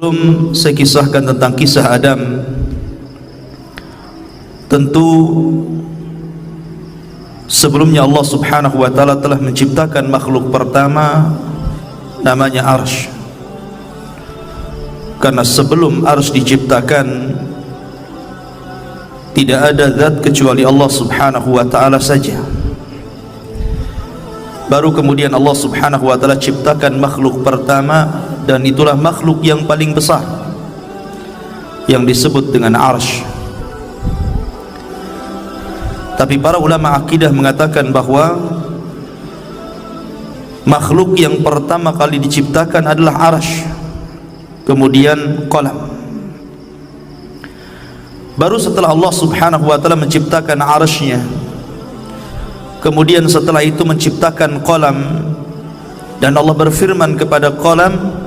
Sebelum saya kisahkan tentang kisah Adam, tentu sebelumnya Allah Subhanahu wa taala telah menciptakan makhluk pertama namanya Arsy. Karena sebelum Arsy diciptakan tidak ada zat kecuali Allah Subhanahu wa taala saja. Baru kemudian Allah Subhanahu wa taala ciptakan makhluk pertama, dan itulah makhluk yang paling besar yang disebut dengan Arsy. Tapi para ulama akidah mengatakan bahwa makhluk yang pertama kali diciptakan adalah Arsy, kemudian qalam. Baru setelah Allah Subhanahu wa taala menciptakan Arsy-nya, kemudian setelah itu menciptakan qalam, dan Allah berfirman kepada qalam,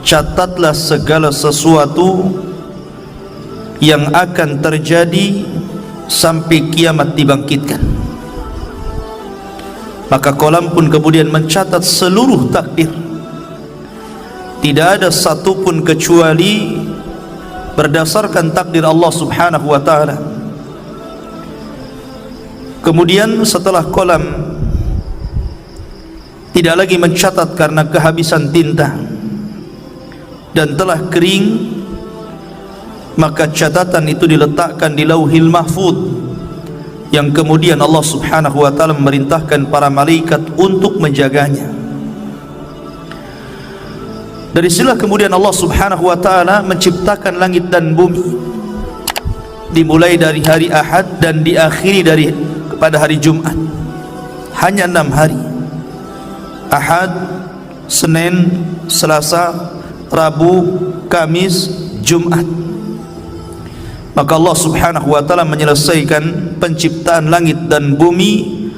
catatlah segala sesuatu yang akan terjadi sampai kiamat dibangkitkan. Maka qalam pun kemudian mencatat seluruh takdir. Tidak ada satupun kecuali berdasarkan takdir Allah Subhanahu wa taala. Kemudian setelah qalam tidak lagi mencatat karena kehabisan tinta dan telah kering, maka catatan itu diletakkan di Lauhil Mahfuz, yang kemudian Allah Subhanahu wa taala memerintahkan para malaikat untuk menjaganya. Dari sinilah kemudian Allah Subhanahu wa taala menciptakan langit dan bumi, dimulai dari hari Ahad dan diakhiri pada hari Jumat. Hanya 6 hari: Ahad, Senin, Selasa, Rabu, Kamis, Jumat. Maka Allah Subhanahu wa taala menyelesaikan penciptaan langit dan bumi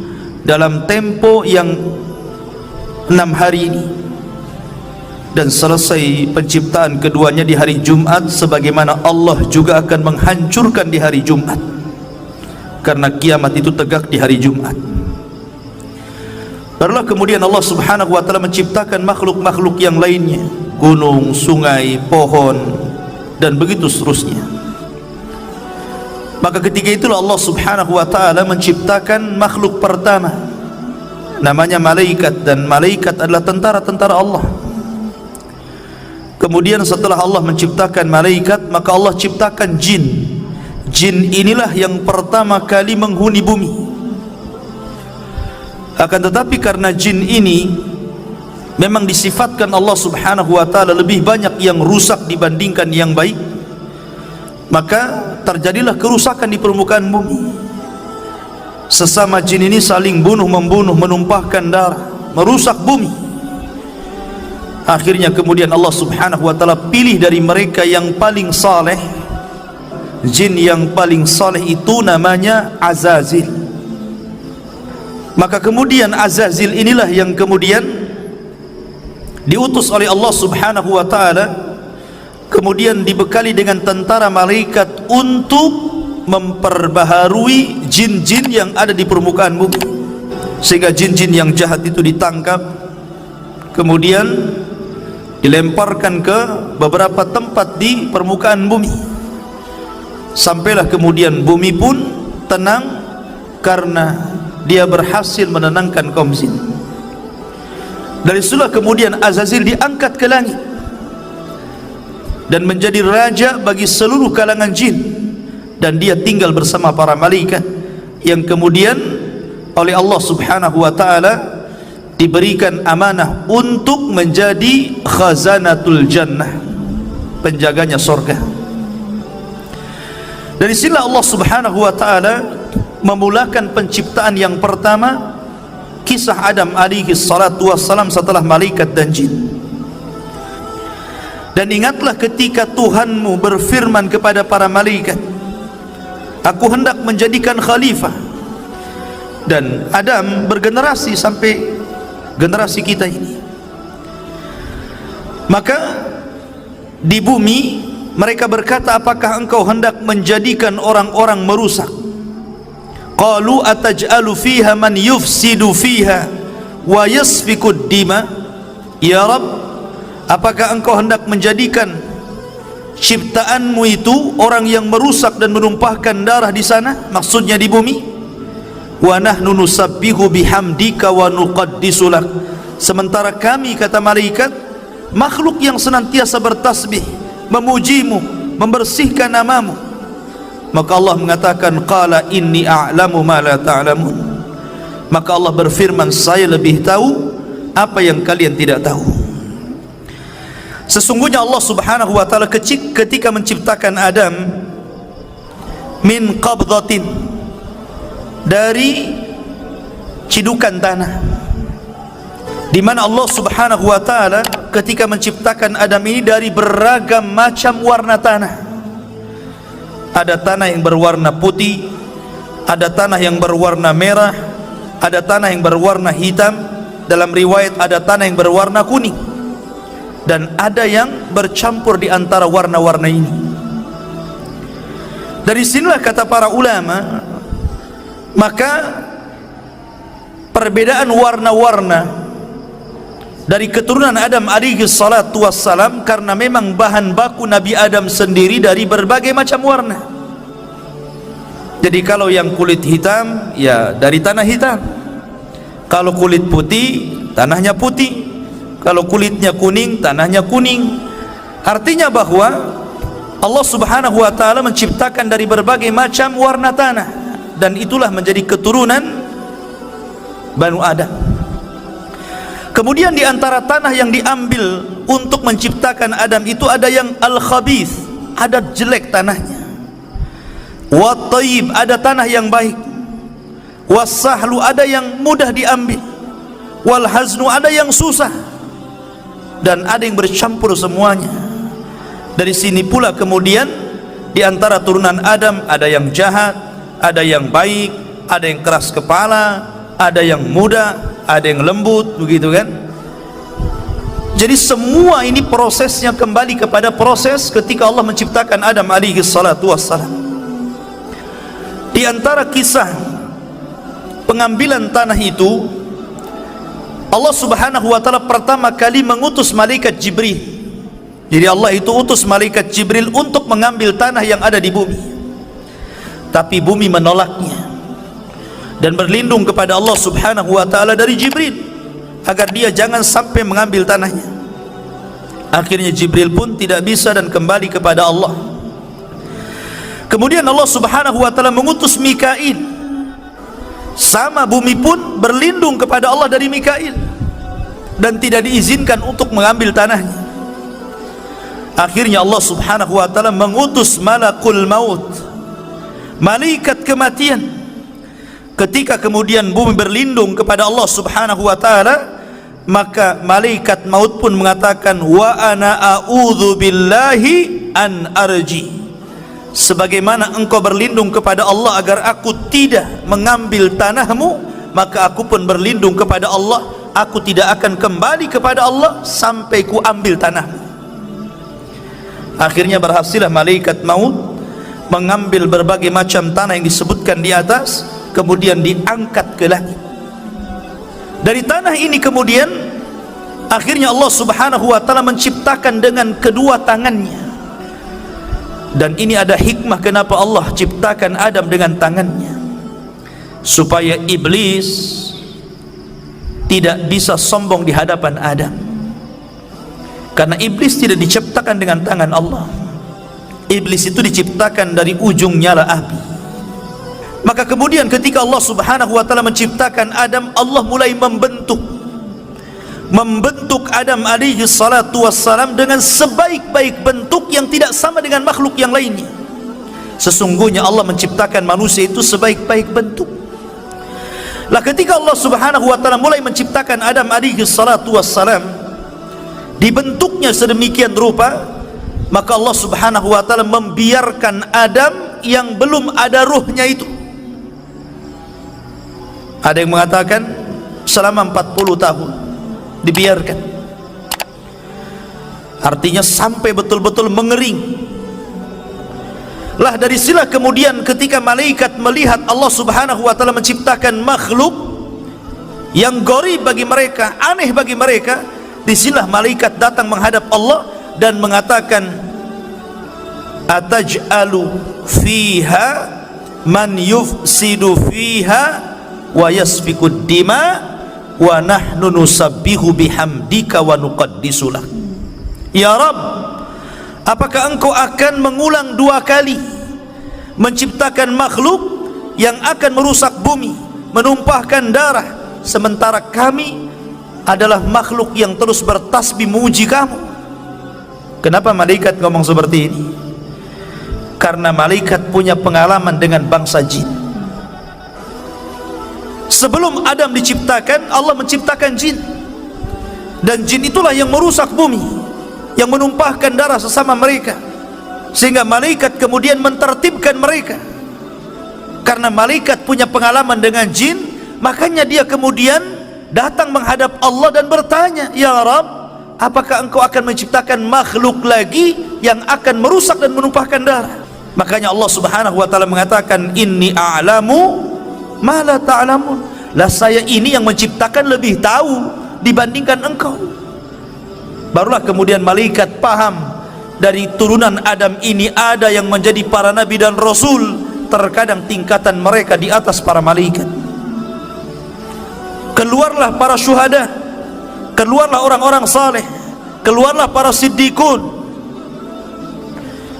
dalam tempo yang 6 hari ini, dan selesai penciptaan keduanya di hari Jumat, sebagaimana Allah juga akan menghancurkan di hari Jumat, karena kiamat itu tegak di hari Jumat. Barulah kemudian Allah Subhanahu wa taala menciptakan makhluk-makhluk yang lainnya, gunung, sungai, pohon, dan begitu seterusnya. Maka ketika itulah Allah Subhanahu wa taala menciptakan makhluk pertama namanya malaikat, dan malaikat adalah tentara-tentara Allah. Kemudian setelah Allah menciptakan malaikat, maka Allah ciptakan jin. Jin inilah yang pertama kali menghuni bumi. Akan tetapi karena jin ini memang disifatkan Allah Subhanahu wa taala lebih banyak yang rusak dibandingkan yang baik, maka terjadilah kerusakan di permukaan bumi. Sesama jin ini saling bunuh-membunuh, menumpahkan darah, merusak bumi. Akhirnya kemudian Allah Subhanahu wa taala pilih dari mereka yang paling saleh. Jin yang paling saleh itu namanya Azazil. Maka kemudian Azazil inilah yang kemudian diutus oleh Allah Subhanahu wa taala, kemudian dibekali dengan tentara malaikat untuk memperbaharui jin-jin yang ada di permukaan bumi, sehingga jin-jin yang jahat itu ditangkap, kemudian dilemparkan ke beberapa tempat di permukaan bumi. Sampailah kemudian bumi pun tenang karena dia berhasil menenangkan kaum jin. Dari situlah kemudian Azazil diangkat ke langit dan menjadi raja bagi seluruh kalangan jin, dan dia tinggal bersama para malaikat yang kemudian oleh Allah Subhanahu wa taala diberikan amanah untuk menjadi khazanatul jannah, penjaganya surga. Dari sini Allah Subhanahu wa taala memulakan penciptaan yang pertama, kisah Adam alaihi salatu wassalam setelah malaikat dan jin. Dan ingatlah ketika Tuhanmu berfirman kepada para malaikat, aku hendak menjadikan khalifah. Dan Adam bergenerasi sampai generasi kita ini. Maka di bumi mereka berkata, apakah engkau hendak menjadikan orang-orang merusak? Qalu ataj'alu fiha man yufsidu fiha wa yasfikud dima. Ya Rabb, apakah engkau hendak menjadikan ciptaanmu itu orang yang merusak dan menumpahkan darah di sana, maksudnya di bumi. Wa nahnu nusabbihu bihamdika wa nuqaddisu lak, sementara kami, kata malaikat, makhluk yang senantiasa bertasbih, memujimu, membersihkan namamu. Maka Allah mengatakan, qala inni a'lamu ma la ta'lamun, maka Allah berfirman, saya lebih tahu apa yang kalian tidak tahu. Sesungguhnya Allah subhanahu wa ta'ala ketika menciptakan Adam min qabdatin, dari cidukan tanah, di mana Allah subhanahu wa ta'ala ketika menciptakan Adam ini dari beragam macam warna tanah. Ada tanah yang berwarna putih, ada tanah yang berwarna merah, ada tanah yang berwarna hitam, dalam riwayat ada tanah yang berwarna kuning, dan ada yang bercampur di antara warna-warna ini. Dari sinilah kata para ulama, maka perbedaan warna-warna dari keturunan Adam alaihi salatu wassalam karena memang bahan baku Nabi Adam sendiri dari berbagai macam warna. Jadi kalau yang kulit hitam, ya dari tanah hitam. Kalau kulit putih, tanahnya putih. Kalau kulitnya kuning, tanahnya kuning. Artinya bahwa Allah subhanahu wa ta'ala menciptakan dari berbagai macam warna tanah, dan itulah menjadi keturunan Banu Adam. Kemudian di antara tanah yang diambil untuk menciptakan Adam itu ada yang al-khabith, ada jelek tanahnya. Wa tayyib, ada tanah yang baik. Was-sahlu, ada yang mudah diambil. Wal haznu, ada yang susah. Dan ada yang bercampur semuanya. Dari sini pula kemudian di antara turunan Adam ada yang jahat, ada yang baik, ada yang keras kepala, ada yang muda, ada yang lembut, begitu kan? Jadi semua ini prosesnya kembali kepada proses ketika Allah menciptakan Adam alaihi salatu wassalam. Di antara kisah pengambilan tanah itu, Allah subhanahu wa ta'ala pertama kali mengutus malaikat Jibril. Jadi Allah itu utus malaikat Jibril untuk mengambil tanah yang ada di bumi, tapi bumi menolaknya dan berlindung kepada Allah subhanahu wa ta'ala dari Jibril agar dia jangan sampai mengambil tanahnya. Akhirnya Jibril pun tidak bisa dan kembali kepada Allah. Kemudian Allah subhanahu wa ta'ala mengutus Mikail, sama bumi pun berlindung kepada Allah dari Mikail dan tidak diizinkan untuk mengambil tanahnya. Akhirnya Allah subhanahu wa ta'ala mengutus malakul maut, malaikat kematian. Ketika kemudian bumi berlindung kepada Allah subhanahu wa ta'ala, maka malaikat maut pun mengatakan, wa ana a'udzu billahi an arji, sebagaimana engkau berlindung kepada Allah agar aku tidak mengambil tanahmu, maka aku pun berlindung kepada Allah, aku tidak akan kembali kepada Allah sampai ku ambil tanahmu. Akhirnya berhasillah malaikat maut mengambil berbagai macam tanah yang disebutkan di atas, kemudian diangkat ke langit. Dari tanah ini kemudian akhirnya Allah subhanahu wa ta'ala menciptakan dengan kedua tangannya. Dan ini ada hikmah kenapa Allah ciptakan Adam dengan tangannya, supaya iblis tidak bisa sombong di hadapan Adam, karena iblis tidak diciptakan dengan tangan Allah. Iblis itu diciptakan dari ujung nyala api. Maka kemudian ketika Allah subhanahu wa ta'ala menciptakan Adam, Allah mulai membentuk Adam alaihi salatu wassalam dengan sebaik-baik bentuk yang tidak sama dengan makhluk yang lainnya. Sesungguhnya Allah menciptakan manusia itu sebaik-baik bentuk. Lah ketika Allah subhanahu wa ta'ala mulai menciptakan Adam alaihi salatu wassalam, dibentuknya sedemikian rupa, maka Allah subhanahu wa ta'ala membiarkan Adam yang belum ada ruhnya itu. Ada yang mengatakan selama 40 tahun dibiarkan, artinya sampai betul-betul mengering. Lah dari sinilah kemudian ketika malaikat melihat Allah subhanahu wa ta'ala menciptakan makhluk yang gharib bagi mereka, aneh bagi mereka, disinilah malaikat datang menghadap Allah dan mengatakan, ataj'alu fiha man yufsidu fiha wa yasfikud dima wa nahnu nusabbihu bihamdika wa nuqaddisu lak. Ya Rabb, apakah engkau akan mengulang 2 kali menciptakan makhluk yang akan merusak bumi, menumpahkan darah, sementara kami adalah makhluk yang terus bertasbih memuji kamu? Kenapa malaikat ngomong seperti ini? Karena malaikat punya pengalaman dengan bangsa jin. Sebelum Adam diciptakan, Allah menciptakan jin, dan jin itulah yang merusak bumi, yang menumpahkan darah sesama mereka, sehingga malaikat kemudian mentertibkan mereka. Karena malaikat punya pengalaman dengan jin, makanya dia kemudian datang menghadap Allah dan bertanya, ya Rabb, apakah engkau akan menciptakan makhluk lagi yang akan merusak dan menumpahkan darah? Makanya Allah subhanahu wa ta'ala mengatakan, inni a'lamu ma la ta'lamun. Lah saya ini yang menciptakan lebih tahu dibandingkan engkau. Barulah kemudian malaikat paham, dari turunan Adam ini ada yang menjadi para nabi dan rasul. Terkadang tingkatan mereka di atas para malaikat. Keluarlah para syuhada, keluarlah orang-orang saleh, keluarlah para siddiqun.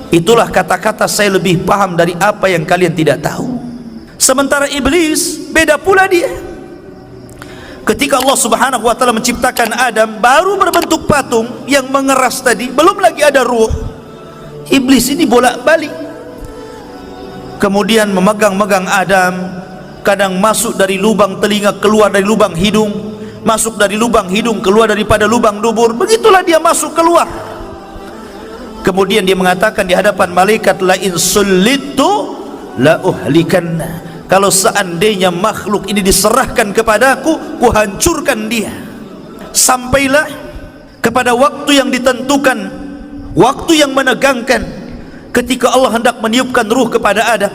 Itulah kata-kata saya lebih paham dari apa yang kalian tidak tahu. Sementara iblis beda pula dia. Ketika Allah subhanahu wa ta'ala menciptakan Adam, baru berbentuk patung yang mengeras tadi, belum lagi ada ruh. Iblis ini bolak-balik, kemudian memegang-megang Adam, kadang masuk dari lubang telinga, keluar dari lubang hidung, masuk dari lubang hidung, keluar daripada lubang dubur. Begitulah dia masuk keluar. Kemudian dia mengatakan di hadapan malaikat, la in sullitu la uhlikanna. Kalau seandainya makhluk ini diserahkan kepadaku, ku hancurkan dia. Sampailah kepada waktu yang ditentukan, waktu yang menegangkan, ketika Allah hendak meniupkan ruh kepada Adam.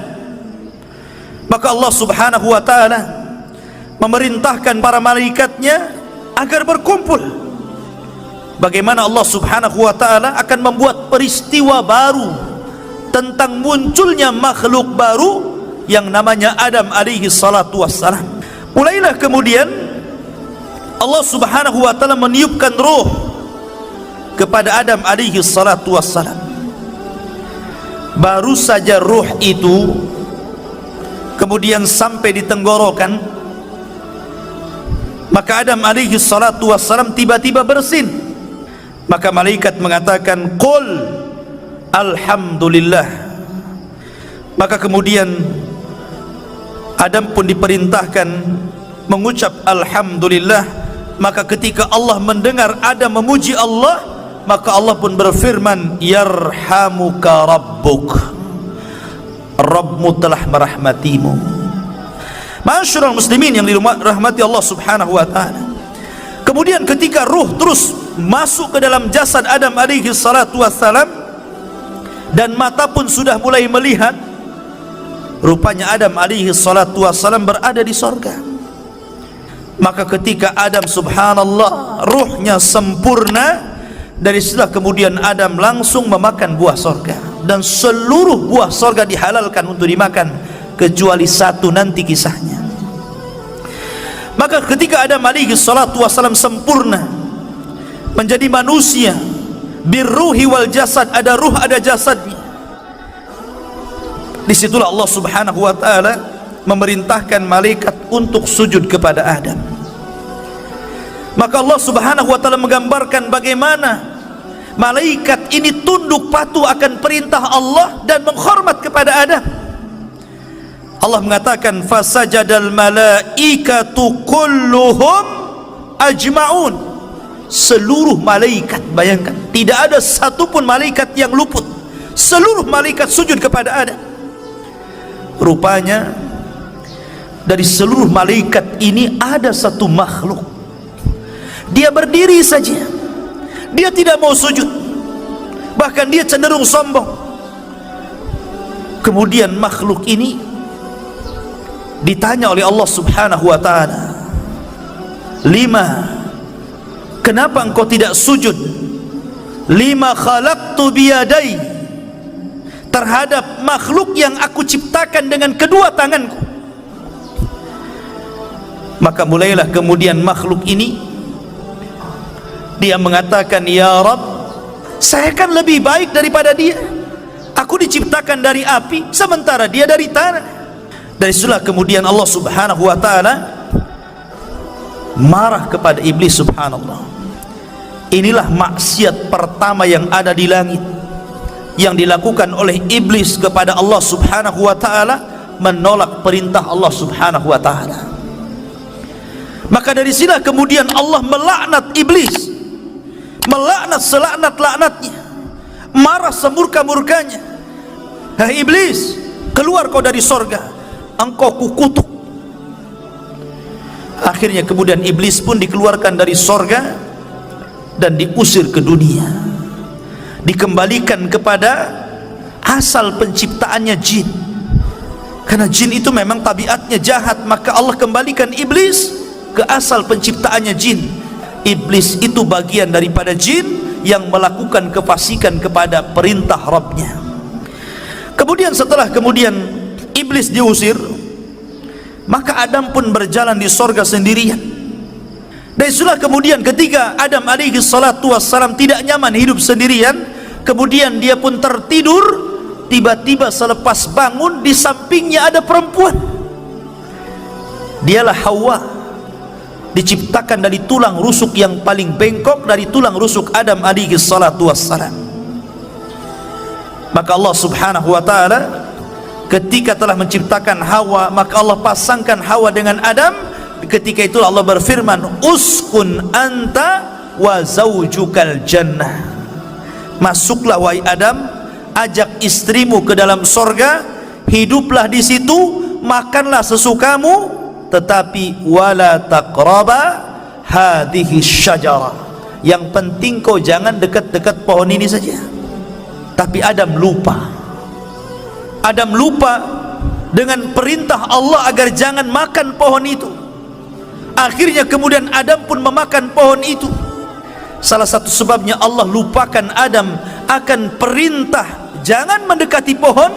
Maka Allah subhanahu wa ta'ala memerintahkan para malaikatnya agar berkumpul. Bagaimana Allah subhanahu wa ta'ala akan membuat peristiwa baru tentang munculnya makhluk baru yang namanya Adam alaihi salatu wassalam. Mulailah kemudian Allah subhanahu wa ta'ala meniupkan ruh kepada Adam alaihi salatu wassalam. Baru saja ruh itu kemudian sampai di tenggorokan, maka Adam alaihi salatu wassalam tiba-tiba bersin. Maka malaikat mengatakan, qul alhamdulillah. Maka kemudian Adam pun diperintahkan mengucap alhamdulillah. Maka ketika Allah mendengar Adam memuji Allah, maka Allah pun berfirman, yarhamuka rabbuk, Rabbmu telah merahmatimu. Ma'asyiral muslimin yang dirahmati Allah subhanahu wa ta'ala. Kemudian ketika ruh terus masuk ke dalam jasad Adam alaihi salatu wassalam, dan mata pun sudah mulai melihat, rupanya Adam alaihi salatu wassalam berada di sorga. Maka ketika Adam, subhanallah, ruhnya sempurna, dari setelah kemudian Adam langsung memakan buah sorga, dan seluruh buah sorga dihalalkan untuk dimakan kecuali satu, nanti kisahnya. Maka ketika Adam alaihi salatu wassalam sempurna menjadi manusia, birruhi wal jasad, ada ruh ada jasadnya, disitulah Allah subhanahu wa ta'ala memerintahkan malaikat untuk sujud kepada Adam. Maka Allah subhanahu wa ta'ala menggambarkan bagaimana malaikat ini tunduk patuh akan perintah Allah dan menghormat kepada Adam. Allah mengatakan, fasajadal malaikatu kulluhum ajma'un. Seluruh malaikat, bayangkan, tidak ada satupun malaikat yang luput. Seluruh malaikat sujud kepada Adam. Rupanya dari seluruh malaikat ini ada satu makhluk, dia berdiri saja, dia tidak mau sujud, bahkan dia cenderung sombong. Kemudian makhluk ini ditanya oleh Allah subhanahu wa ta'ala, lima, kenapa engkau tidak sujud? Lima khalaqtu biyadai, terhadap makhluk yang aku ciptakan dengan kedua tanganku. Maka mulailah kemudian makhluk ini dia mengatakan, ya Rabb, saya kan lebih baik daripada dia. Aku diciptakan dari api sementara dia dari tanah. Dari situlah kemudian Allah subhanahu wa ta'ala marah kepada iblis. Subhanallah, inilah maksiat pertama yang ada di langit yang dilakukan oleh iblis kepada Allah subhanahu wa ta'ala, menolak perintah Allah subhanahu wa ta'ala. Maka dari sini kemudian Allah melaknat iblis, melaknat selaknat-laknatnya, marah semurka-murkanya. Hai iblis, keluar kau dari sorga, engkau kukutuk. Akhirnya kemudian iblis pun dikeluarkan dari sorga dan diusir ke dunia, dikembalikan kepada asal penciptaannya, jin. Karena jin itu memang tabiatnya jahat, maka Allah kembalikan iblis ke asal penciptaannya, jin. Iblis itu bagian daripada jin yang melakukan kefasikan kepada perintah Rabbnya. Kemudian setelah kemudian iblis diusir, maka Adam pun berjalan di sorga sendirian. Dan itulah kemudian ketika Adam alaihi salatu wassalam tidak nyaman hidup sendirian, kemudian dia pun tertidur. Tiba-tiba selepas bangun, di sampingnya ada perempuan. Dialah Hawa, diciptakan dari tulang rusuk yang paling bengkok, dari tulang rusuk Adam alaihi salatu wassalam. Maka Allah subhanahu wa ta'ala ketika telah menciptakan Hawa, maka Allah pasangkan Hawa dengan Adam. Ketika itu Allah berfirman, uskun anta wa zaujukal jannah. Masuklah wahai Adam, ajak istrimu ke dalam sorga, hiduplah di situ, makanlah sesukamu, tetapi wala taqraba hadhihi syajarah. Yang penting kau jangan dekat-dekat pohon ini saja. Tapi Adam lupa. Adam lupa dengan perintah Allah agar jangan makan pohon itu. Akhirnya kemudian Adam pun memakan pohon itu. Salah satu sebabnya Allah lupakan Adam akan perintah jangan mendekati pohon.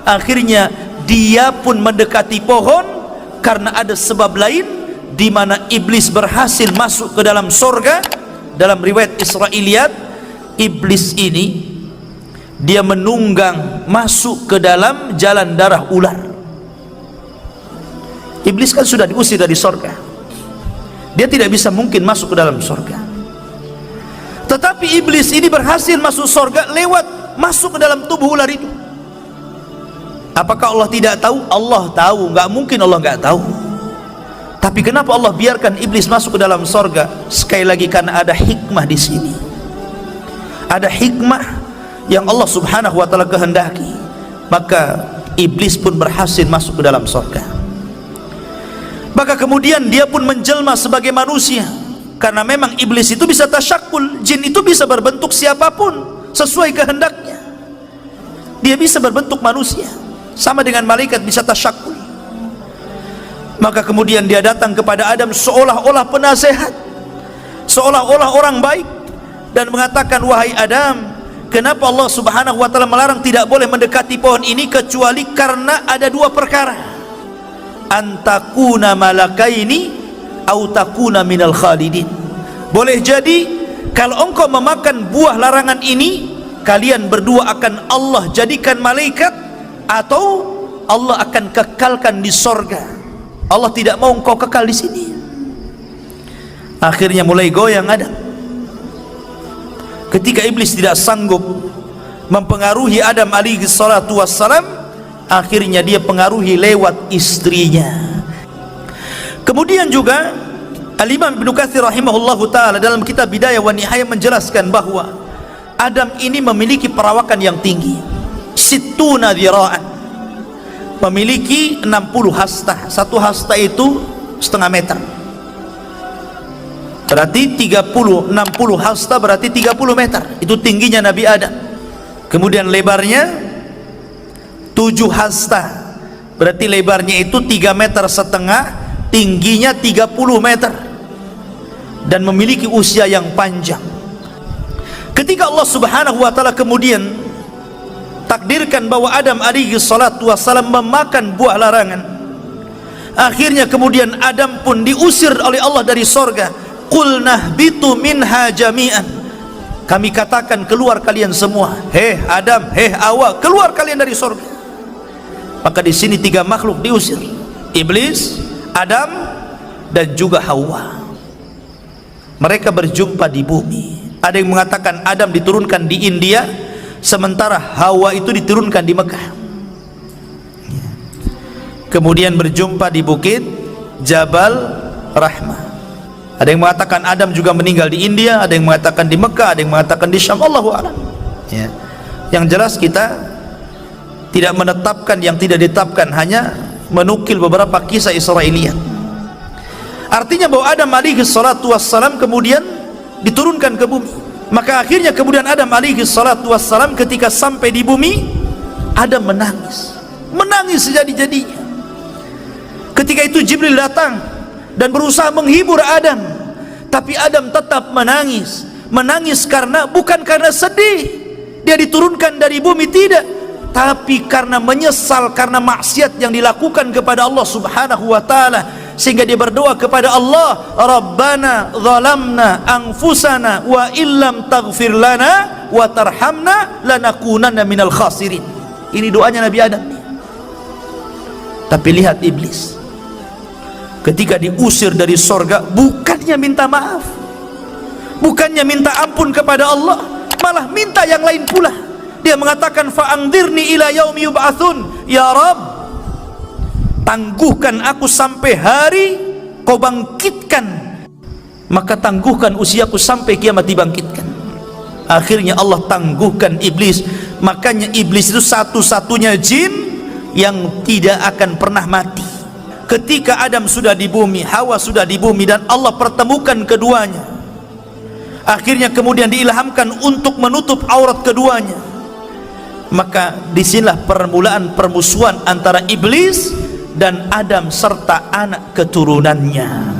Akhirnya dia pun mendekati pohon karena ada sebab lain, di mana iblis berhasil masuk ke dalam sorga. Dalam riwayat Israiliyat, iblis ini dia menunggang masuk ke dalam jalan darah ular. Iblis kan sudah diusir dari sorga, dia tidak bisa mungkin masuk ke dalam sorga. Tetapi iblis ini berhasil masuk sorga lewat masuk ke dalam tubuh ular itu. Apakah Allah tidak tahu? Allah tahu, nggak mungkin Allah nggak tahu. Tapi kenapa Allah biarkan iblis masuk ke dalam sorga? Sekali lagi karena ada hikmah di sini. Ada hikmah yang Allah subhanahu wa ta'ala kehendaki. Maka iblis pun berhasil masuk ke dalam sorga. Maka kemudian dia pun menjelma sebagai manusia. Karena memang iblis itu bisa tasyakul, jin itu bisa berbentuk siapapun sesuai kehendaknya. Dia bisa berbentuk manusia, sama dengan malaikat bisa tasyakul. Maka kemudian dia datang kepada Adam seolah-olah penasehat, seolah-olah orang baik, dan mengatakan, wahai Adam, kenapa Allah subhanahu wa ta'ala melarang tidak boleh mendekati pohon ini kecuali karena ada dua perkara. Antakuna malakaini au takuna minal khalidin. Boleh jadi kalau engkau memakan buah larangan ini, kalian berdua akan Allah jadikan malaikat, atau Allah akan kekalkan di sorga. Allah tidak mau engkau kekal di sini. Akhirnya mulai goyang Adam. Ketika iblis tidak sanggup mempengaruhi Adam alaihi salatu wassalam, akhirnya dia pengaruhi lewat istrinya. Kemudian juga Al-Imam Ibnu Katsir rahimahullahu ta'ala dalam kitab Bidayah wa Nihayah menjelaskan bahwa Adam ini memiliki perawakan yang tinggi, sittuna dhira'an, memiliki 60 hasta. Satu hasta itu setengah meter, berarti 60 hasta berarti 30 meter. Itu tingginya Nabi Adam. Kemudian lebarnya 7 hasta, berarti lebarnya itu 3,5 meter, tingginya 30 meter, dan memiliki usia yang panjang. Ketika Allah subhanahu wa ta'ala kemudian takdirkan bahwa Adam alaihi salatu wassalam memakan buah larangan. Akhirnya kemudian Adam pun diusir oleh Allah dari sorga. Qulnah bitu minha jami'an, kami katakan keluar kalian semua, hei Adam, hei Hawa, keluar kalian dari sorga. Maka di sini tiga makhluk diusir, iblis, Adam, dan juga Hawa. Mereka berjumpa di bumi. Ada yang mengatakan Adam diturunkan di India, sementara Hawa itu diturunkan di Mekah. Kemudian berjumpa di bukit Jabal Rahmah. Ada yang mengatakan Adam juga meninggal di India, ada yang mengatakan di Mekah, ada yang mengatakan di Syam. Allahu a'lam. Ya. Yang jelas kita tidak menetapkan yang tidak ditetapkan, hanya menukil beberapa kisah Israiliyat. Artinya bahwa Adam alaihi salatu wassalam kemudian diturunkan ke bumi. Maka akhirnya kemudian Adam alaihi salatu wassalam ketika sampai di bumi, Adam menangis, menangis sejadi-jadinya. Ketika itu Jibril datang dan berusaha menghibur Adam, tapi Adam tetap menangis. Menangis karena, bukan karena sedih dia diturunkan dari bumi, tidak, tapi karena menyesal karena maksiat yang dilakukan kepada Allah subhanahu wa ta'ala. Sehingga dia berdoa kepada Allah, Rabbana zalamna anfusana wa illam taghfir lana wa tarhamna lanakunanna minal khasirin. Ini doanya Nabi Adam. Tapi lihat iblis, ketika diusir dari sorga, bukannya minta maaf, bukannya minta ampun kepada Allah, malah minta yang lain pula. Dia mengatakan, fa'angdirni ila yaumi yub'atsun, ya Rabb, tangguhkan aku sampai hari kau bangkitkan, maka tangguhkan usiaku sampai kiamat dibangkitkan. Akhirnya Allah tangguhkan iblis. Makanya iblis itu satu-satunya jin yang tidak akan pernah mati. Ketika Adam sudah di bumi, Hawa sudah di bumi, dan Allah pertemukan keduanya, akhirnya kemudian diilhamkan untuk menutup aurat keduanya. Maka disinilah permulaan permusuhan antara iblis dan Adam serta anak keturunannya.